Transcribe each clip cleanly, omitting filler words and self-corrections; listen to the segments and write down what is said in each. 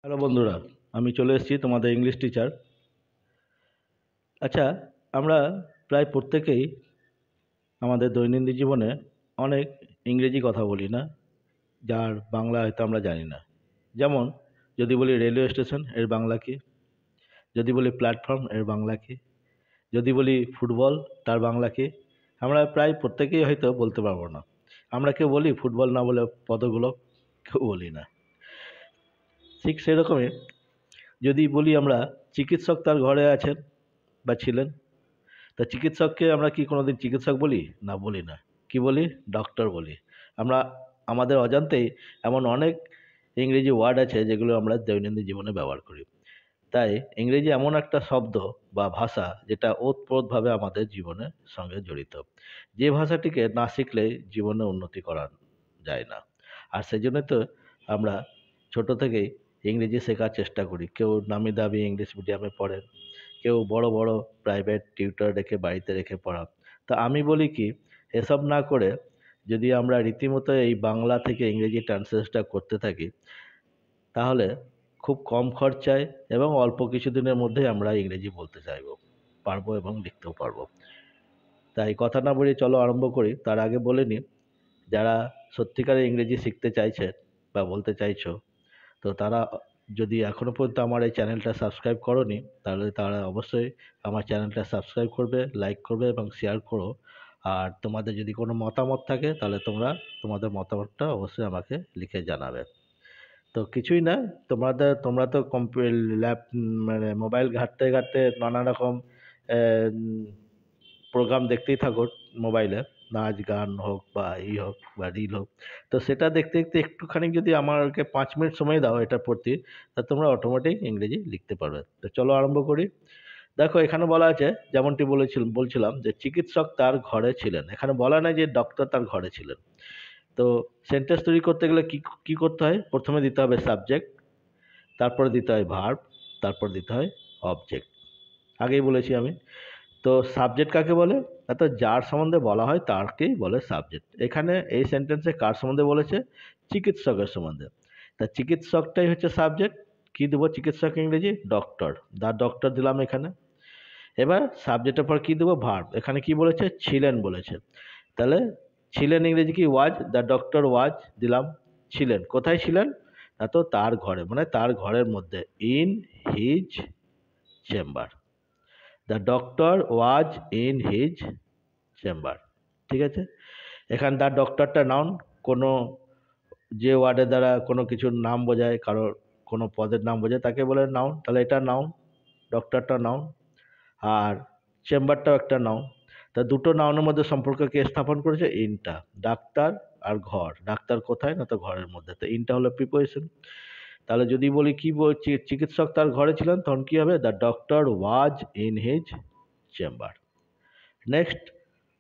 Hello বন্ধুরা, আমি চলে এসেছি তোমাদের ইংলিশ টিচার। আচ্ছা, আমরা প্রায় প্রত্যেকেই আমাদের দৈনন্দিন জীবনে অনেক ইংরেজি কথা বলি না, যার বাংলা হয়তো আমরা জানি না। যেমন যদি বলি রেলওয়ে স্টেশন, এর বাংলা কি? যদি বলি প্ল্যাটফর্ম, এর বাংলা কি? যদি বলি ফুটবল, তার বাংলা কি? আমরা প্রায় প্রত্যেকেই হয়তো বলতে পারবো না। আমরা কেউ বলি ফুটবল না বলে পদগুলো কেউ বলি না। ঠিক সেরকমই যদি বলি আমরা চিকিৎসক তার ঘরে আছেন বা ছিলেন, তা চিকিৎসককে আমরা কি কোনোদিন চিকিৎসক বলি? না, বলি না। কি বলি? ডক্টর বলি। আমরা আমাদের অজান্তেই এমন অনেক ইংরেজি ওয়ার্ড আছে যেগুলো আমরা দৈনন্দিন জীবনে ব্যবহার করি। তাই ইংরেজি এমন একটা শব্দ বা ভাষা যেটা ওতপ্রোতভাবে আমাদের জীবনের সঙ্গে জড়িত। যে ভাষাটিকে না শিখলে জীবনে উন্নতি করা যায় না। আর সেজন্য তো আমরা ছোট থেকেই ইংরেজি শেখার চেষ্টা করি। কেউ নামি দামি ইংলিশ মিডিয়ামে পড়ে, কেউ বড় বড় প্রাইভেট টিউটর রেখে বাড়িতে রেখে পড়া। তা আমি বলি কি, এসব না করে যদি আমরা রীতিমতো এই বাংলা থেকে ইংরেজি ট্রান্সলেশনটা করতে থাকি, তাহলে খুব কম খরচায় এবং অল্প কিছুদিনের মধ্যেই আমরা ইংরেজি বলতে পারবো এবং লিখতেও পারবো। তাই কথা না বাড়িয়ে চলো আরম্ভ করি। তার আগে বলে নিই, যারা সত্যিকারের ইংরেজি শিখতে চাইছে বা বলতে চাইছো, তো তারা যদি এখনো পর্যন্ত আমার এই চ্যানেলটা সাবস্ক্রাইব করোনি, তাহলে তারা অবশ্যই আমার চ্যানেলটা সাবস্ক্রাইব করবে, লাইক করবে এবং শেয়ার করো। আর তোমাদের যদি কোনো মতামত থাকে তাহলে তোমরা তোমাদের মতামতটা অবশ্যই আমাকে লিখে জানাবে। তো কিছুই না, তোমরা তো ল্যাপ মানে মোবাইল ঘাঁটতে ঘাঁটতে নানা রকম প্রোগ্রাম দেখতেই থাকো মোবাইলে, নাচ গান হোক বা হোক বা রিল হোক। তো সেটা দেখতে দেখতে একটুখানি যদি আমাকে 5 মিনিট সময় দাও এটার প্রতি, তা তোমরা অটোমেটিক ইংরেজি লিখতে পারবে। তো চলো আরম্ভ করি। দেখো, এখানে বলা আছে, যেমনটি বলছিলাম যে চিকিৎসক তার ঘরে ছিলেন। এখানে বলা নাই যে ডক্টর তার ঘরে ছিলেন। তো সেন্টেন্স তৈরি করতে গেলে কি কি করতে হয়? প্রথমে দিতে হবে সাবজেক্ট, তারপরে দিতে হয় ভার্ব, তারপর দিতে হয় অবজেক্ট। আগেই বলেছি আমি। তো সাবজেক্ট কাকে বলে? তো যার সম্বন্ধে বলা হয় তারকেই বলে সাবজেক্ট। এখানে এই সেন্টেন্সে কার সম্বন্ধে বলেছে? চিকিৎসকের সম্বন্ধে। তা চিকিৎসকটাই হচ্ছে সাবজেক্ট। কি দেবো চিকিৎসক ইংরেজি? ডক্টর। দ্য ডক্টর দিলাম এখানে। এবার সাবজেক্টের পর কি দেবো? ভার্ব। এখানে কি বলেছে? ছিলেন বলেছে। তাহলে ছিলেন ইংরেজি কি? ওয়াজ। দ্য ডক্টর ওয়াজ দিলাম। ছিলেন কোথায় ছিলেন? না তো তার ঘরে, মানে তার ঘরের মধ্যে। In his chamber. The doctor was in his chamber. ঠিক আছে। এখানে দ্য ডক্টরটা নাউন। কোনো যে ওয়ার্ডের দ্বারা কোনো কিছুর নাম বোঝায়, কারোর কোনো পদের নাম বোঝায়, তাকে বলে নাউন। তাহলে এটা নাউন, ডক্টরটা নাউন। আর চেম্বারটাও একটা নাউন। তা দুটো নাউনের মধ্যে সম্পর্ক কে স্থাপন করেছে? ইনটা। ডাক্তার আর ঘর। ডাক্তার কোথায়? না তো ঘরের মধ্যে। তো ইনটা হলো প্রিপোজিশন। তাহলে যদি বলি কি বলছি, চিকিৎসক তার ঘরে ছিলেন, তখন কি হবে? The doctor was in his chamber. Next,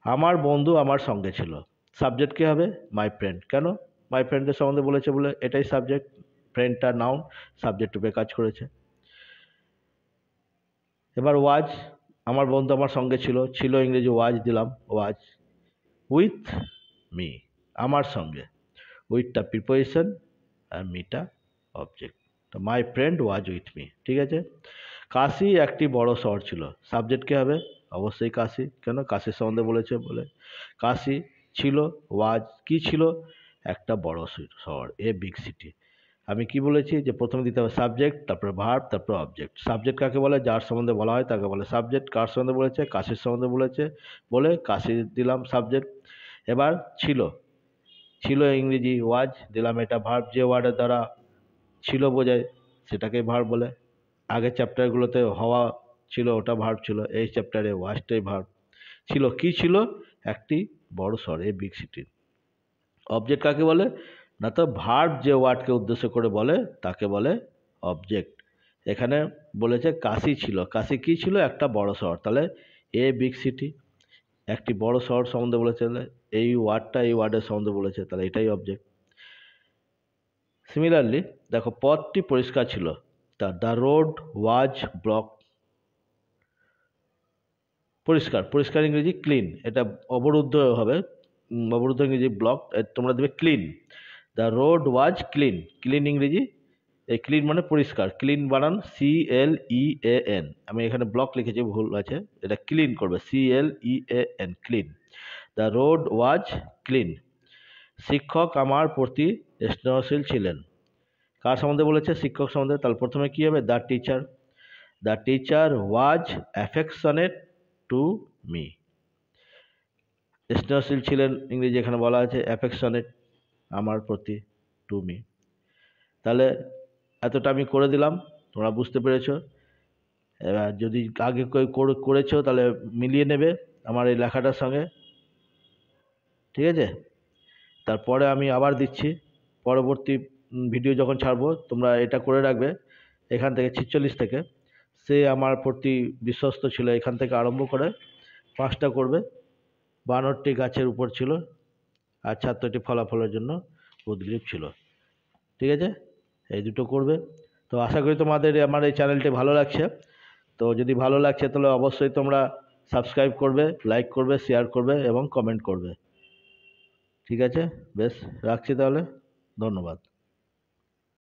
আমার বন্ধু আমার সঙ্গে ছিল। সাবজেক্ট কি হবে? My friend. কেন? মাই ফ্রেন্ডের সম্বন্ধে বলেছে বলে এটাই সাবজেক্ট। ফ্রেন্ডটা নাউন, সাবজেক্ট রূপে কাজ করেছে। এবার ওয়াজ, আমার বন্ধু আমার সঙ্গে ছিল। ছিল ইংরেজি ওয়াজ দিলাম, ওয়াজ উইথ মি, আমার সঙ্গে। উইথটা প্রিপোজিশন আর মিটা অবজেক্ট। তো my friend was with me. ঠিক আছে। কাশি একটি বড় শহর ছিল। সাবজেক্ট কি হবে? অবশ্যই কাশি। কেন? কাশির সম্বন্ধে বলেছে বলে। কাশি ছিল, ওয়াজ কি ছিল? একটা বড় শহর, এ বিগ সিটি। আমি কি বলেছি যে প্রথমে দিতে হবে সাবজেক্ট, তারপরে ভার্ব, তারপরে অবজেক্ট। সাবজেক্ট কাকে বলে? যার সম্বন্ধে বলা হয় তাকে বলে সাবজেক্ট। কার সম্বন্ধে বলেছে? কাশির সম্বন্ধে বলেছে বলে কাশি দিলাম সাবজেক্ট। এবার ছিল, ছিল ইংরেজি ওয়াজ দিলাম, এটা ভার্ব। যে ওয়ার্ডের দ্বারা ছিল বোঝায় সেটাকে ভার্ব বলে। আগের চ্যাপ্টারগুলোতে হওয়া ছিল, ওটা ভার্ব ছিল। এই চ্যাপ্টারে ওয়াজটাই ভার্ব। ছিল কি ছিল? একটি বড় শহর, এ বিগ সিটি। অবজেক্ট কাকে বলে? না তো ভার্ব যে ওয়ার্ডকে উদ্দেশ্য করে বলে তাকে বলে অবজেক্ট। এখানে বলেছে কাশি ছিল। কাশি কি ছিল? একটা বড় শহর। তাহলে এ বিগ সিটি, একটি বড় শহর সম্বন্ধে বলেছে। তাহলে এই ওয়ার্ডটা এই ওয়ার্ডের সম্বন্ধে বলেছে, তাহলে এটাই অবজেক্ট। সিমিলারলি দেখো, পথটি পরিষ্কার ছিল। তা দ্য রোড ওয়াজ ব্লক। পরিষ্কার, পরিষ্কার ইংরেজি ক্লিন। এটা অবরুদ্ধ হবে। অবরুদ্ধ ইংরেজি ব্লক। তোমরা দেবে clean. The road was clean. Clean ইংরেজি এই ক্লিন মানে পরিষ্কার, ক্লিন বানান CLEAN, আমি এখানে ব্লক লিখেছি, ভুল আছে, এটা ক্লিন করবে CLEAN, clean. The road was clean. শিক্ষক আমার প্রতি স্নেহশীল ছিলেন। কার সম্বন্ধে বলেছে? শিক্ষক সম্বন্ধে। তাহলে প্রথমে কি হবে? The teacher. The teacher was affectionate to me. স্নেহশীল ছিলেন ইংরেজি এখানে বলা আছে অ্যাফেকশনেট, আমার প্রতি, টু মি। তাহলে এতটা আমি করে দিলাম, তোমরা বুঝতে পেরেছো। এবার যদি আগে করেছো তাহলে মিলিয়ে নেবে আমার এই লেখাটার সঙ্গে, ঠিক আছে? তারপরে আমি আবার দিচ্ছি, পরবর্তী ভিডিও যখন ছাড়বো তোমরা এটা করে রাখবে, এখান থেকে 46 থেকে, সে আমার প্রতি বিশ্বস্ত ছিল, এখান থেকে আরম্ভ করে 5টা করবে। 52টি গাছের উপর ছিল, আর 76টি ফলাফলের জন্য উদ্গ্রীব ছিল, ঠিক আছে? এই দুটো করবে। তো আশা করি তোমাদের আমার এই চ্যানেলটি ভালো লাগছে। তো যদি ভালো লাগছে তাহলে অবশ্যই তোমরা সাবস্ক্রাইব করবে, লাইক করবে, শেয়ার করবে এবং কমেন্ট করবে, ঠিক আছে? বেশ, রাখছি তাহলে, ধন্যবাদ।